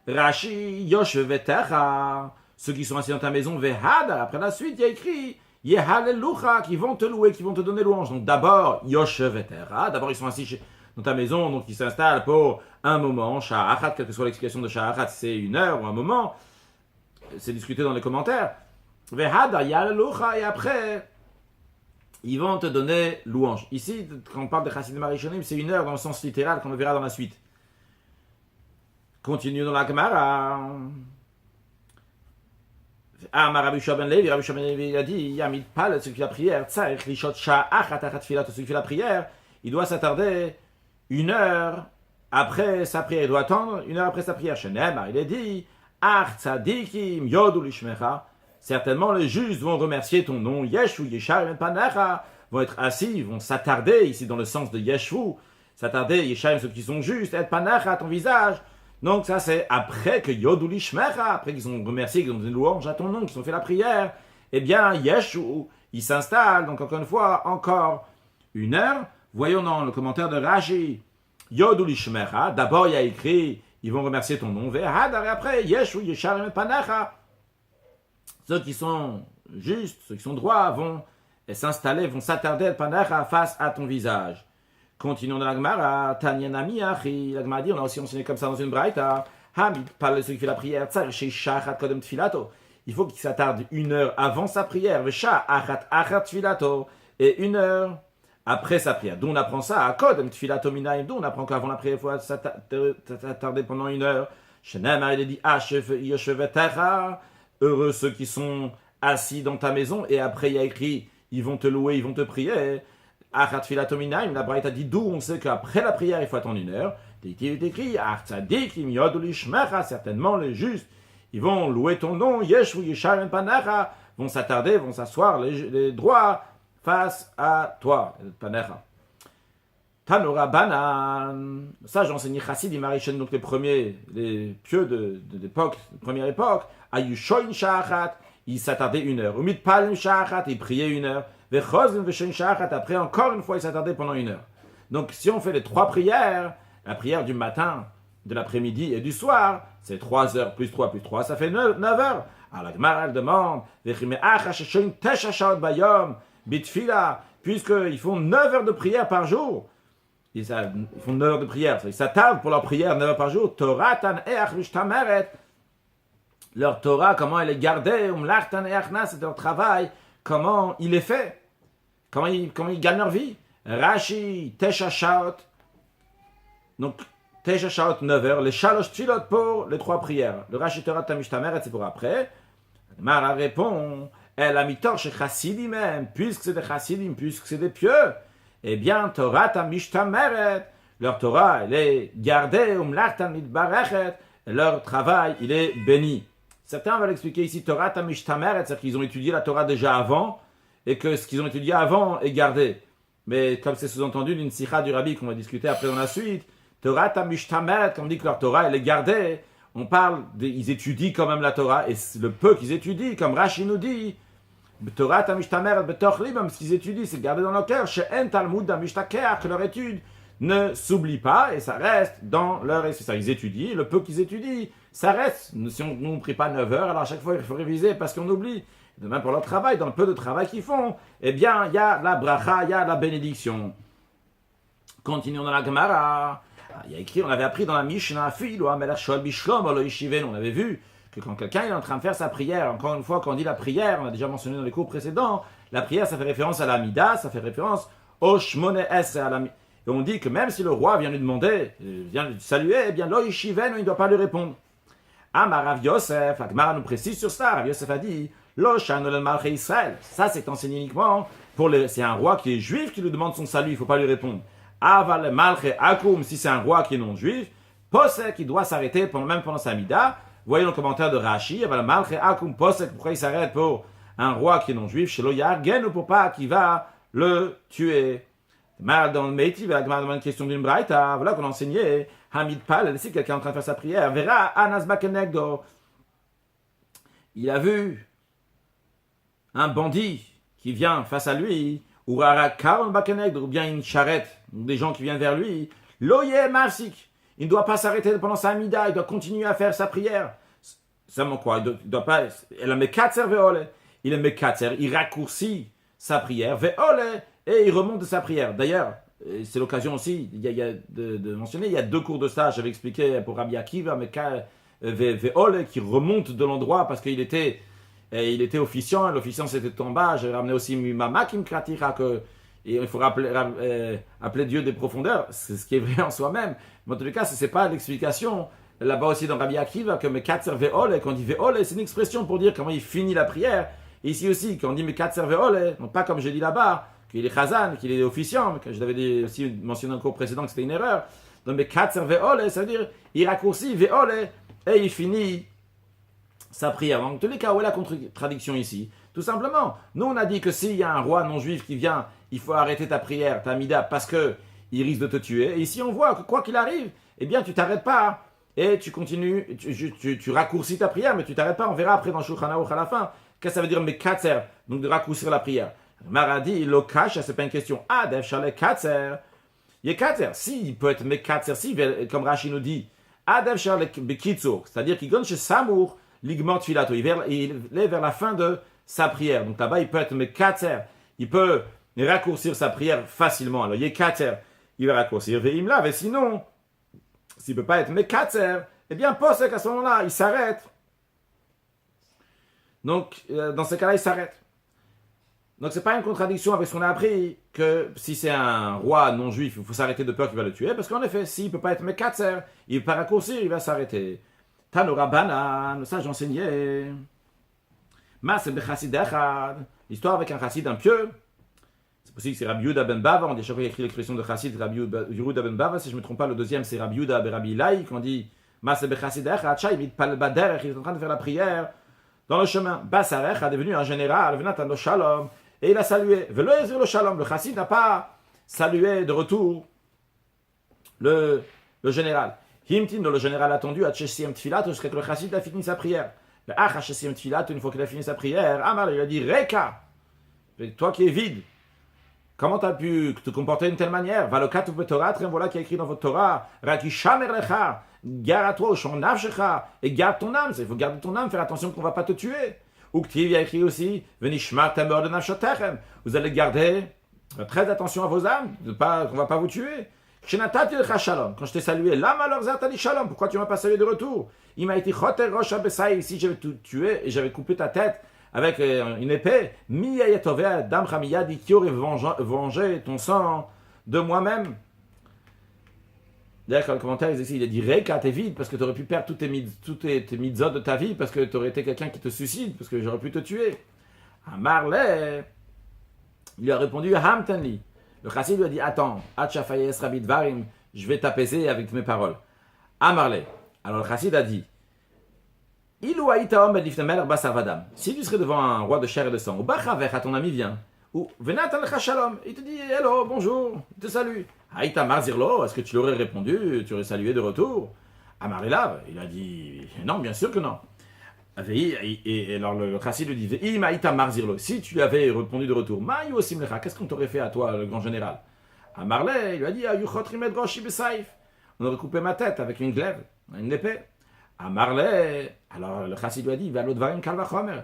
Rashi Yoshevetecha, ceux qui sont assis dans ta maison, Vehada, après la suite il y a écrit, Yehalelucha, qui vont te louer, qui vont te donner louange. Donc d'abord, Yoshevetera, d'abord ils sont assis dans ta maison, donc ils s'installent pour un moment, Sha'achat, quelle que soit l'explication de Sha'achat, c'est 1 heure ou un moment, c'est discuté dans les commentaires. Vehada, Yehalelucha, et après, ils vont te donner louange. Ici, quand on parle de Chassidim Arishonim, c'est 1 heure dans le sens littéral qu'on le verra dans la suite. Continue dans la Gemara. Rabbi Shua ben Levi a dit, Yamid Pal, celui qui fait la prière, Tzarech Lishot Sha'achat Achat Filat, celui qui fait la prière, il doit s'attarder 1 heure après sa prière, il doit attendre 1 heure après sa prière. Shenemar, il est dit, Ach Tzadikim Yodu Lishmecha, certainement les justes vont remercier ton nom, Yeshu Yeshar et Panecha, vont être assis, vont s'attarder, ici dans le sens de Yeshu, s'attarder, Yeshar, ceux qui sont justes, et Panecha, ton visage. Donc ça c'est après que Yodou Lishmecha, après qu'ils ont remercié, qu'ils ont donné louange à ton nom, qu'ils ont fait la prière, eh bien Yeshu, il s'installe, donc encore une fois, encore 1 heure. Voyons dans le commentaire de Rashi, Yodou Lishmecha, d'abord il y a écrit, ils vont remercier ton nom, Vehadar, et après Yeshu Yeshar et Panecha, Ceux qui sont justes, ceux qui sont droits, vont s'installer, vont s'attarder face à ton visage. Continuons dans la Gemara. Tanya Nami Achi. La Gemara dit, on a aussi enseigné comme ça dans une braïta. Hamid parle de celui qui fait la prière. Chez Shachat Kodem Tfilato. Il faut qu'il s'attarde 1 heure avant sa prière. Vesha Achat Achat Tfilato. Et 1 heure après sa prière. D'où on apprend ça. À Kodem Tfilato Minaim. D'où on apprend qu'avant la prière, il faut s'attarder pendant 1 heure. Shenem, il est dit Yoshevetecha. Heureux ceux qui sont assis dans ta maison. Et après, il y a écrit, ils vont te louer, ils vont te prier. Achat Tfilato Minaim. La braïta dit d'où on sait qu'après la prière, il faut attendre 1 heure. Il est écrit, certainement les justes, ils vont louer ton nom, vont s'attarder, vont s'asseoir les droits face à toi, Panecha. Tanora Banan, ça j'ai enseigné Chassid, Marishen, donc les pieux de l'époque, de première époque, Ayushoin Shachat, ils s'attardaient 1 heure. Umid Palm Shachat, ils priaient 1 heure. Vechozim Veshoin Shachat, après encore une fois, ils s'attardaient pendant 1 heure. Donc si on fait les 3 prières, la prière du matin, de l'après-midi et du soir, c'est 3 heures plus 3 plus 3, ça fait 9 heures. Alors la Gemara, elle demande, puisqu'ils font 9 heures de prière par jour, ils font 9 heures de prière, ils s'attardent pour leur prière 9 heures par jour, leur Torah, comment elle est gardée, c'est leur travail, comment il est fait, comment ils gagnent leur vie. Rashi, Tesha Shaot, donc, Tesha Shaot 9 heures, les Shalosh Tfilot pour les 3 prières. Le Rashi Torah Tamishtameret, c'est pour après. Mara répond, elle a mis tort chez Chassidim même, puisque c'est des Chassidim, puisque c'est des pieux. Eh bien, Torah Tamishtameret, leur Torah, elle est gardée, leur travail, il est béni. Certains vont l'expliquer ici, Torah Tamishtameret, c'est-à-dire qu'ils ont étudié la Torah déjà avant, et que ce qu'ils ont étudié avant est gardé. Mais comme c'est sous-entendu d'une sikha du Rabbi qu'on va discuter après dans la suite, Torah Tamishtamet, comme on dit que leur Torah elle est gardée, on parle, ils étudient quand même la Torah, et le peu qu'ils étudient, comme Rashi nous dit, Torah Tamishtamet betochli, même ce qu'ils étudient, c'est gardé dans leur cœur, she'en talmud damishtakeach, que leur étude ne s'oublie pas, et ça reste dans leur esprit. Ça, ils étudient, le peu qu'ils étudient, ça reste. Si on ne prie pas 9 heures, alors à chaque fois il faut réviser parce qu'on oublie. De même pour leur travail, dans le peu de travail qu'ils font, eh bien, il y a la bracha, il y a la bénédiction. Continuons dans la Gemara. Il y a écrit, on avait appris dans la Mishnah, on avait vu que quand quelqu'un est en train de faire sa prière, encore une fois, quand on dit la prière, on a déjà mentionné dans les cours précédents, la prière, ça fait référence à la Mida, ça fait référence au Shmone Es, et on dit que même si le roi vient lui demander, vient lui saluer, eh bien, Lo Yishiven, il ne doit pas lui répondre. Amar Rav Yosef, la Gemara nous précise sur ça, Rav Yosef a dit, Lo Shanol Malche Israël, ça c'est enseigné uniquement c'est un roi qui est juif qui lui demande son salut, il ne faut pas lui répondre. Aval Malche Akum, si c'est un roi qui est non juif, Posek, qui doit s'arrêter même pendant sa mida. Voyez le commentaire de Rashi, Aval Malche Akum Posek, pourquoi il s'arrête pour un roi qui est non juif, chez Loyar, Gen ou pour pas qui va le tuer. Dans le Meiti, il demande une question d'une braïta, voilà qu'on a enseigné, Hamid Pal, si quelqu'un est en train de faire sa prière, verra Anas Bakenegdo. Il a vu un bandit qui vient face à lui, ou bien une charrette, des gens qui viennent vers lui, Loye Marsik, il ne doit pas s'arrêter pendant sa mida, il doit continuer à faire sa prière. Seulement quoi, il doit pas, il a mekatser veole, il est mekatser, il raccourcit sa prière, veole, et il remonte de sa prière. D'ailleurs, c'est l'occasion aussi, il y a de mentionner, il y a 2 cours de stage, j'avais expliqué pour Rabbi Akiva, veole, qui remonte de l'endroit parce qu'il était officiant, l'officiant c'était en bas, j'ai ramené aussi Mama qui me kratira que il faut appeler Dieu des profondeurs, c'est ce qui est vrai en soi-même. Mais en tout cas, ce n'est pas l'explication. Là-bas aussi dans Rabbi Akiva, que Mekatser ve'ole, quand on dit ve'ole, c'est une expression pour dire comment il finit la prière. Et ici aussi, quand on dit Mekatser ve'ole, non pas comme je dis là-bas, qu'il est chazan, qu'il est officiant, que je l'avais aussi mentionné dans le cours précédent que c'était une erreur. Donc Mekatser ve'ole, ça veut dire il raccourcit ve'ole et il finit sa prière. Donc, en tous les cas, où est la contradiction ici? Tout simplement, nous on a dit que s'il y a un roi non-juif qui vient, il faut arrêter ta prière, ta mida, parce que il risque de te tuer. Et ici on voit que quoi qu'il arrive, eh bien tu t'arrêtes pas et tu continues, tu raccourcis ta prière, mais tu t'arrêtes pas. On verra après dans Shulchan Aruch à la fin. Qu'est-ce que ça veut dire mekatser, donc de raccourcir la prière. Maradi, lokash, c'est pas une question. Ah, dev shale katser. Yekatser, si il peut être mekatser, si, comme Rashi nous dit, ah, dev shale bekitsour, c'est-à-dire qu'il donne chez Samour ligment filato. Il est vers la fin de sa prière. Donc là-bas, il peut être mekater. Il peut raccourcir sa prière facilement. Alors, yekater, il va raccourcir. Veimla, mais sinon, s'il ne peut pas être mekater, eh bien, posek à ce moment-là, il s'arrête. Donc, dans ce cas-là, il s'arrête. Donc, ce n'est pas une contradiction avec ce qu'on a appris que si c'est un roi non-juif, il faut s'arrêter de peur qu'il va le tuer. Parce qu'en effet, s'il ne peut pas être mekatser, il ne peut pas raccourcir, il va s'arrêter. Tanora banan, ça j'enseignais. Mas bechassid echad, l'histoire avec un chassid impieux. C'est possible que c'est Rabbi Yehuda ben Bava. On dit chaque fois qu'il écrit l'expression de chassid, Rabbi Yehuda ben Bava. Si je ne me trompe pas, le deuxième c'est Rabbi Yehuda ben Rabbi Ilai. Quand on dit Mas bechassid echad, Shai pal bader, il est en train de faire la prière dans le chemin. Basarech est devenu un général, venant à shalom. Et il a salué. Le shalom. Le chassid n'a pas salué de retour le général. Himtin, le général attendu, à Chesiem Tfilat, jusqu'à ce que le chassid a fini sa prière. Le Ach Chesiem Tfilat, une fois qu'il a fini sa prière, Amar, il a dit Reka. Toi qui es vide, comment tu as pu te comporter d'une telle manière? Va le Katuv Torah, voilà qui est écrit dans votre Torah. Raki Shamer Lecha. Garde à toi, au Shon Nafshecha. Et garde ton âme. Il faut garder ton âme, faire attention qu'on ne va pas te tuer. Uktiv, il y a écrit aussi, Venishmar Tamer de Nafshotechem. Vous allez garder très attention à vos âmes, qu'on ne va pas vous tuer. Shenatati lecha shalom. Quand je t'ai salué, lama alors zatali shalom. Pourquoi tu ne m'as pas salué de retour? Il m'a été choter rosh abesai. Si j'avais tout tué et j'avais coupé ta tête avec une épée, mi ayatove dam chamiyadi qui aurait vengé ton sang de moi-même. D'ailleurs, dans le commentaire, il a dit Reka, t'es vide parce que tu aurais pu perdre toutes tes mitzvot de ta vie parce que tu aurais été quelqu'un qui te suicide, parce que j'aurais pu te tuer. Amarle, il lui a répondu Hamtanli. Le chassid lui a dit attends, Atchafayes Rabbi Dvarim, je vais t'apaiser avec mes paroles. Amarle. Alors le chassid a dit Ilou aïta om edifnemer basavadam. Si tu serais devant un roi de chair et de sang, ou bachavech, ton ami vient, ou venat al shalom, il te dit hello, bonjour, il te salue. Aïta marzirlo, est-ce que tu l'aurais répondu, tu aurais salué de retour? Amarelav, il a dit non, bien sûr que non. Et alors le chassid lui dit Im aïta marzirlo, si tu avais répondu de retour, maïu osimlecha, qu'est-ce qu'on t'aurait fait à toi, le grand général? Amarle, il lui a dit ayuchot rimet roshi besaif, on aurait coupé ma tête avec une glaive, une épée. Amarle, alors le chassid lui a dit va l'odvarim kalvachomer.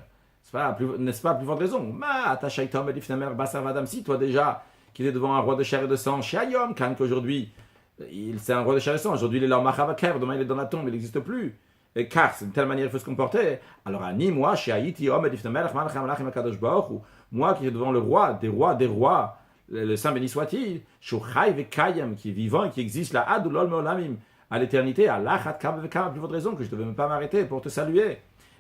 N'est-ce pas plus forte raison? Ma atashaitom edifnemer basavadam, si toi déjà qu'il est devant un roi de chair et de sang, Shayom, quand qu'aujourd'hui, c'est un roi de chair et de sang, aujourd'hui il est là en Machavaker, demain il est dans la tombe, il n'existe plus. Et car c'est de telle manière il faut se comporter. Alors, Ani, moi, chez Haïti, moi qui est devant le roi, des rois, le Saint béni soit-il, qui est vivant et qui existe là, à l'éternité, à l'achat kam vekam, plus votre raison que je ne devais même pas m'arrêter pour te saluer.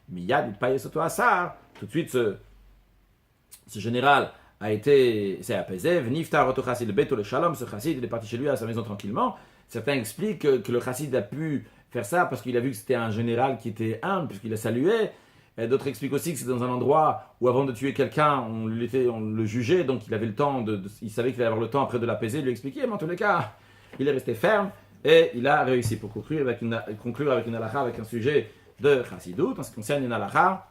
Miyad, il paye soto asar. Tout de suite, ce général s'est apaisé. Vniftar oto chassid beto le shalom. Ce chassid, il est parti chez lui à sa maison tranquillement. Certains expliquent que le chassid a pu faire ça parce qu'il a vu que c'était un général qui était humble, puisqu'il a salué. Et d'autres expliquent aussi que c'est dans un endroit où avant de tuer quelqu'un, on le jugeait, donc il avait le temps, il savait qu'il allait avoir le temps après de l'apaiser, de lui expliquer, mais en tous les cas, il est resté ferme et il a réussi. Pour conclure avec une halakha, avec un sujet de chassidout, en ce qui concerne une halakha,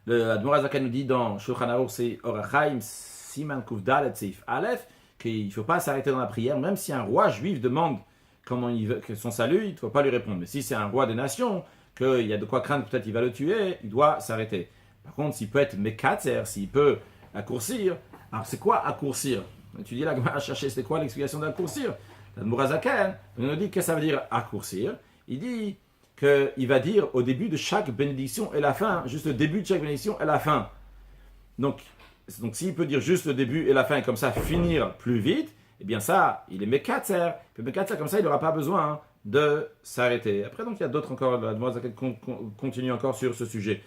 le Admor HaZaken nous dit dans Shulchan Aruch, c'est Orachaim Siman Kuf Dalet Seif Aleph, qu'il ne faut pas s'arrêter dans la prière, même si un roi juif demande comment il veut que son salut, il ne faut pas lui répondre. Mais si c'est un roi des nations, qu'il y a de quoi craindre, peut-être il va le tuer, il doit s'arrêter. Par contre, s'il peut être mekatzer, s'il peut accourcir, alors c'est quoi accourcir? Tu dis là, à chercher, c'est quoi l'explication d'accourcir? L'Admor HaZaken nous dit que ça veut dire accourcir. Il dit qu'il va dire au début de chaque bénédiction et la fin, juste le début de chaque bénédiction et la fin. Donc s'il peut dire juste le début et la fin, et comme ça finir plus vite, eh bien ça, il est mekatzer. Mekatzer, comme ça, il n'aura pas besoin de s'arrêter. Après, donc, il y a d'autres encore, la demoiselle continue encore sur ce sujet.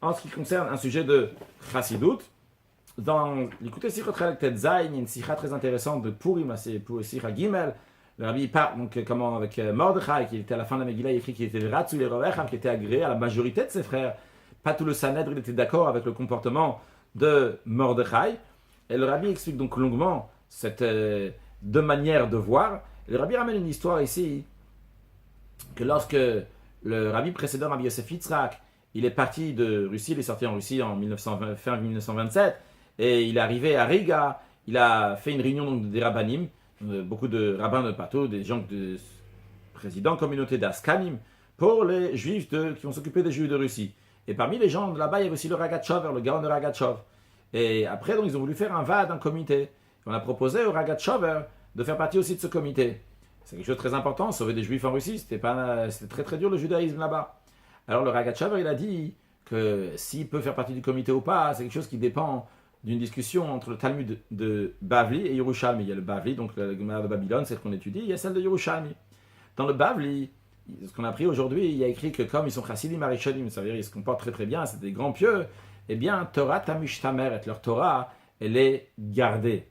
En ce qui concerne un sujet de chassidout, dans l'écouter Sichot Chalek Tet Zayin, il y a une sikha très intéressante de Purim, c'est pour Sikha Gimel. Le Rabbi parle donc comment avec Mordechai, qui était à la fin de la Megillah, il écrit qu'il était le Ratzu Lerovecham, qui était agréé à la majorité de ses frères. Pas tout le Sanhedrin, il était d'accord avec le comportement de Mordechai. Et le Rabbi explique donc longuement cette deux manières de voir. Et le Rabbi ramène une histoire ici, que lorsque le Rabbi précédent, Rabbi Yosef Yitzhak, il est parti de Russie, il est sorti en Russie en fin 1927, et il est arrivé à Riga, il a fait une réunion donc, des rabbanim, beaucoup de rabbins de partout, des gens de présidents, communauté d'Askanim, pour les juifs qui vont s'occuper des juifs de Russie. Et parmi les gens de là-bas, il y avait aussi le Ragatchover, le Gaon de Ragatchov. Et après, donc, ils ont voulu faire un VAD, un comité. On a proposé au Ragatchover de faire partie aussi de ce comité. C'est quelque chose de très important, sauver des juifs en Russie, c'était très très dur le judaïsme là-bas. Alors le Ragatchover, il a dit que s'il peut faire partie du comité ou pas, c'est quelque chose qui dépend d'une discussion entre le Talmud de Bavli et Yerushalmi. Il y a le Bavli, donc la Gemara de Babylone, c'est ce qu'on étudie, il y a celle de Yerushalmi. Dans le Bavli, ce qu'on a appris aujourd'hui, il y a écrit que comme ils sont chassidim arishonim, ça veut dire qu'ils se comportent très très bien, c'est des grands pieux, eh bien, Torah tamishtameret, leur Torah, elle est gardée.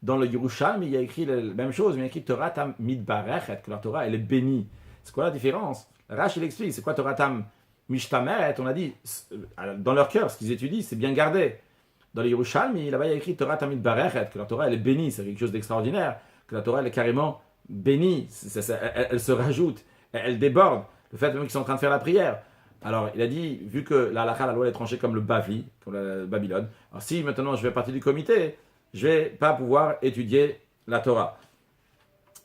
Dans le Yerushalmi, il y a écrit la même chose, mais il y a écrit Torah tam midbarechet, que leur Torah, elle est bénie. C'est quoi la différence? Rashi il explique, c'est quoi Torah tam mishtameret? On a dit, dans leur cœur, ce qu'ils étudient, c'est bien gardé. Dans le Yerushalmi, là-bas, il y a écrit Torah tam midbarechet, que leur Torah, elle est bénie, c'est quelque chose d'extraordinaire, que la Torah, elle est carrément bénie, elle se rajoute, elle déborde, le fait même qu'ils sont en train de faire la prière. Alors, il a dit, vu que la halakha, la loi, elle est tranchée comme le Bavli, comme la Babylone, alors si maintenant je fais partie du comité, je ne vais pas pouvoir étudier la Torah.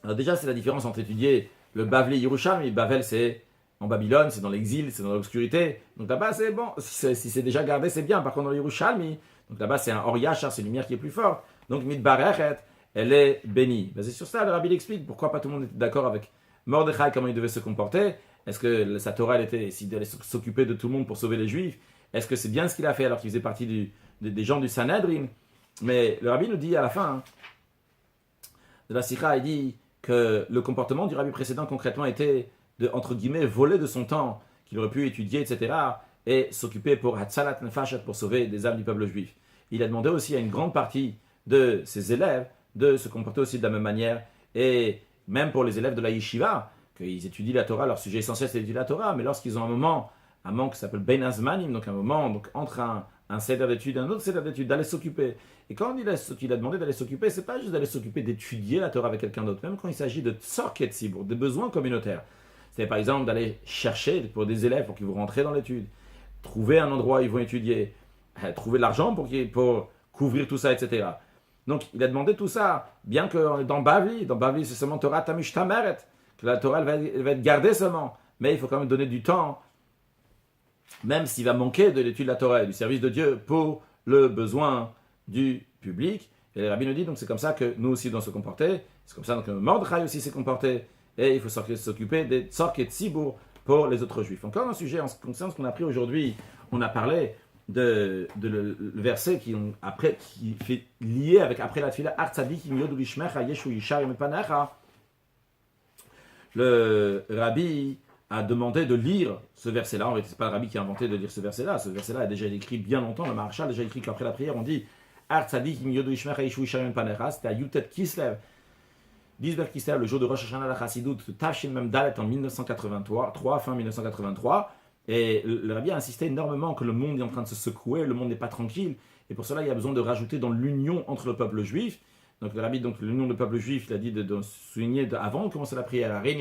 Alors déjà, c'est la différence entre étudier le Bavli et Yerushalmi. Bavel, c'est en Babylone, c'est dans l'exil, c'est dans l'obscurité. Donc là-bas, c'est bon, si c'est déjà gardé, c'est bien. Par contre, dans Yerushalmi, donc là-bas, c'est un Oriachar, c'est une lumière qui est plus forte. Donc, Midbarechet, elle est bénie. Basé sur ça, le Rabbi l'explique pourquoi pas tout le monde était d'accord avec Mordechai, comment il devait se comporter. Est-ce que sa Torah, s'il allait s'occuper de tout le monde pour sauver les Juifs? Est-ce que c'est bien ce qu'il a fait alors qu'il faisait partie des gens du Sanhedrin? Mais le Rabbi nous dit à la fin de la Sikha, il dit que le comportement du Rabbi précédent concrètement était de, entre guillemets, voler de son temps, qu'il aurait pu étudier, etc., et s'occuper pour Hatzalat Nefashat, pour sauver des âmes du peuple juif. Il a demandé aussi à une grande partie de ses élèves de se comporter aussi de la même manière, et même pour les élèves de la Yeshiva, qu'ils étudient la Torah, leur sujet essentiel c'est d'étudier la Torah, mais lorsqu'ils ont un manque qui s'appelle Ben Azmanim, donc un moment donc, entre un seder d'études et un autre seder d'études, d'aller s'occuper. Et quand il a demandé d'aller s'occuper, c'est pas juste d'aller s'occuper d'étudier la Torah avec quelqu'un d'autre, même quand il s'agit de tzorket sibur, des besoins communautaires. C'est par exemple d'aller chercher pour des élèves pour qu'ils vont rentrer dans l'étude, trouver un endroit où ils vont étudier, trouver de l'argent pour couvrir tout ça, etc. Donc il a demandé tout ça, bien que dans Bavli c'est seulement Torah Tamish Tameret, que la Torah elle va être gardée seulement, mais il faut quand même donner du temps, même s'il va manquer de l'étude de la Torah et du service de Dieu pour le besoin du public. Et le Rabbi nous dit, donc c'est comme ça que nous aussi devons se comporter, c'est comme ça que Mordechai aussi s'est comporté, et il faut s'occuper des tzorket tzibur pour les autres juifs. Encore un sujet en ce qui concerne ce qu'on a appris aujourd'hui, on a parlé le verset qui fait lié avec après la tefila Ar tzadik im yodu lishmecha yeshu yishar mepanecha. Le Rabbi a demandé de lire ce verset-là. En fait, ce n'est pas le Rabbi qui a inventé de lire ce verset-là. Ce verset-là a déjà été écrit bien longtemps. Le Maharshal a déjà écrit qu'après la prière, on dit Ar tzadik im yodu lishmecha yeshu yishar mepanecha. C'était à Yutet Kislev, 10 Kislev, le jour de Rosh Hashanah la Chassidut, Tafshin Mem Dalet en 1983, fin 1983. Et le Rabbi a insisté énormément que le monde est en train de se secouer, le monde n'est pas tranquille, et pour cela il y a besoin de rajouter dans l'union entre le peuple juif. Donc le Rabbi, donc l'union du peuple juif, il a dit de souligner avant de commencer la prière, donc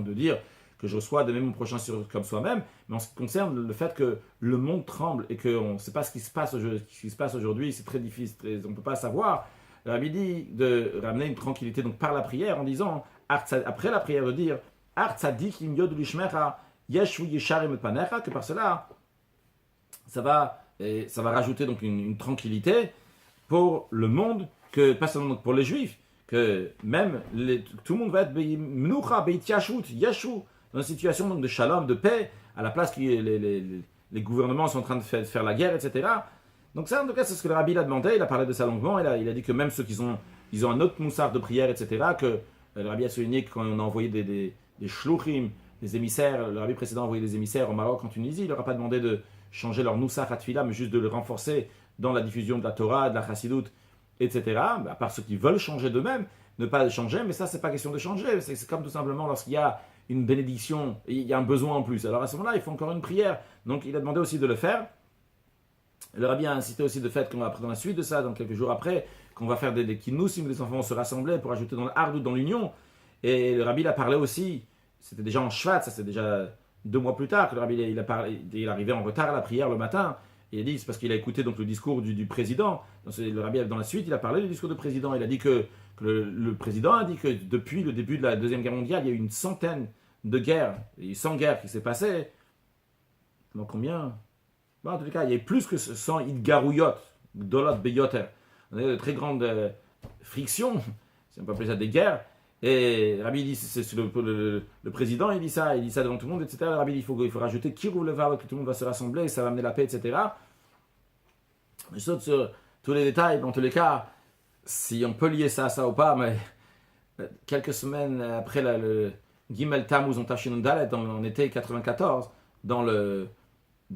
de dire que je reçois de même mon prochain comme soi-même, mais en ce qui concerne le fait que le monde tremble et qu'on ne sait pas ce qui se passe aujourd'hui, c'est très difficile, on ne peut pas savoir. Le Rabbi dit de ramener une tranquillité donc par la prière en disant, après la prière de dire que par cela, ça va rajouter donc une tranquillité pour le monde, que pas seulement pour les juifs, que même tout le monde va être dans une situation donc de shalom, de paix, à la place que les gouvernements sont en train de faire la guerre, etc. Donc ça, en tout cas, c'est ce que le Rabbi a demandé, il a parlé de ça longuement, il a dit que même ceux qui ils ont un autre moussard de prière, etc., que le Rabbi a souligné que quand on a envoyé des shluchim, des émissaires, le Rabbi précédent a envoyé des émissaires au Maroc, en Tunisie, il leur a pas demandé de changer leur noussach à tefila, mais juste de le renforcer dans la diffusion de la Torah, de la Chassidut, etc. À part ceux qui veulent changer d'eux-mêmes, ne pas changer, mais ça, c'est pas question de changer, c'est comme tout simplement lorsqu'il y a une bénédiction, il y a un besoin en plus. Alors à ce moment-là, il faut encore une prière. Donc il a demandé aussi de le faire. Le Rabbi a incité aussi de fait qu'on va dans la suite de ça, donc quelques jours après, qu'on va faire des kinousim, les enfants vont se rassembler pour ajouter dans l'ardou, dans l'union. Et le Rabbi a parlé aussi, c'était déjà en Shvat, ça c'est déjà 2 mois plus tard que le Rabbi il arrivait en retard à la prière le matin. Et il a dit c'est parce qu'il a écouté donc le discours du président. Donc, le Rabbi dans la suite, il a parlé du discours du président. Il a dit que le président a dit que depuis le début de la Deuxième Guerre mondiale, il y a eu une centaine de guerre, il y a eu 100 guerres qui s'est passées. Donc combien? Bon, en tout cas, il y a eu plus que 100 idgarouyot, dolot beyoter. On a eu de très grandes frictions, si on peut appeler ça des guerres. Et Rabbi dit, c'est le président, il dit ça devant tout le monde, etc. Le Rabbi dit, il faut rajouter Kiruv Levav, que tout le monde va se rassembler, ça va amener la paix, etc. Je saute sur tous les détails, dans tous les cas, si on peut lier ça à ça ou pas, mais quelques semaines après le Gimel Tammuz en Tashinun Dalet, en été 94, dans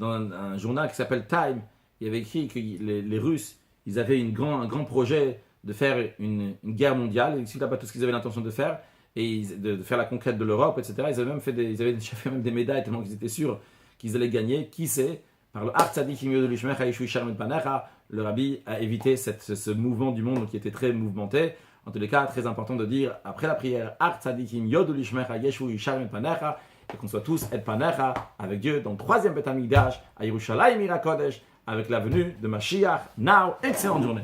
un journal qui s'appelle Time, il y avait écrit que les Russes, ils avaient un grand projet de faire une guerre mondiale, et c'est pas tout ce qu'ils avaient l'intention de faire, et de faire la conquête de l'Europe, etc. Ils avaient même fait des médailles tellement qu'ils étaient sûrs qu'ils allaient gagner. Qui sait? Par le Ar Tzadikim Yod Lishmecha Yeshu Sharmet Panecha, le Rabbi a évité ce mouvement du monde qui était très mouvementé. En tous les cas, très important de dire après la prière Ar Tzadikim Yod Lishmecha Yeshu Sharmet Panecha, et qu'on soit tous et Panecha avec Dieu dans le 3e Beth Hamikdash à Yerushalayim Ira Kodesh avec la venue de Mashiach. Now, excellente journée.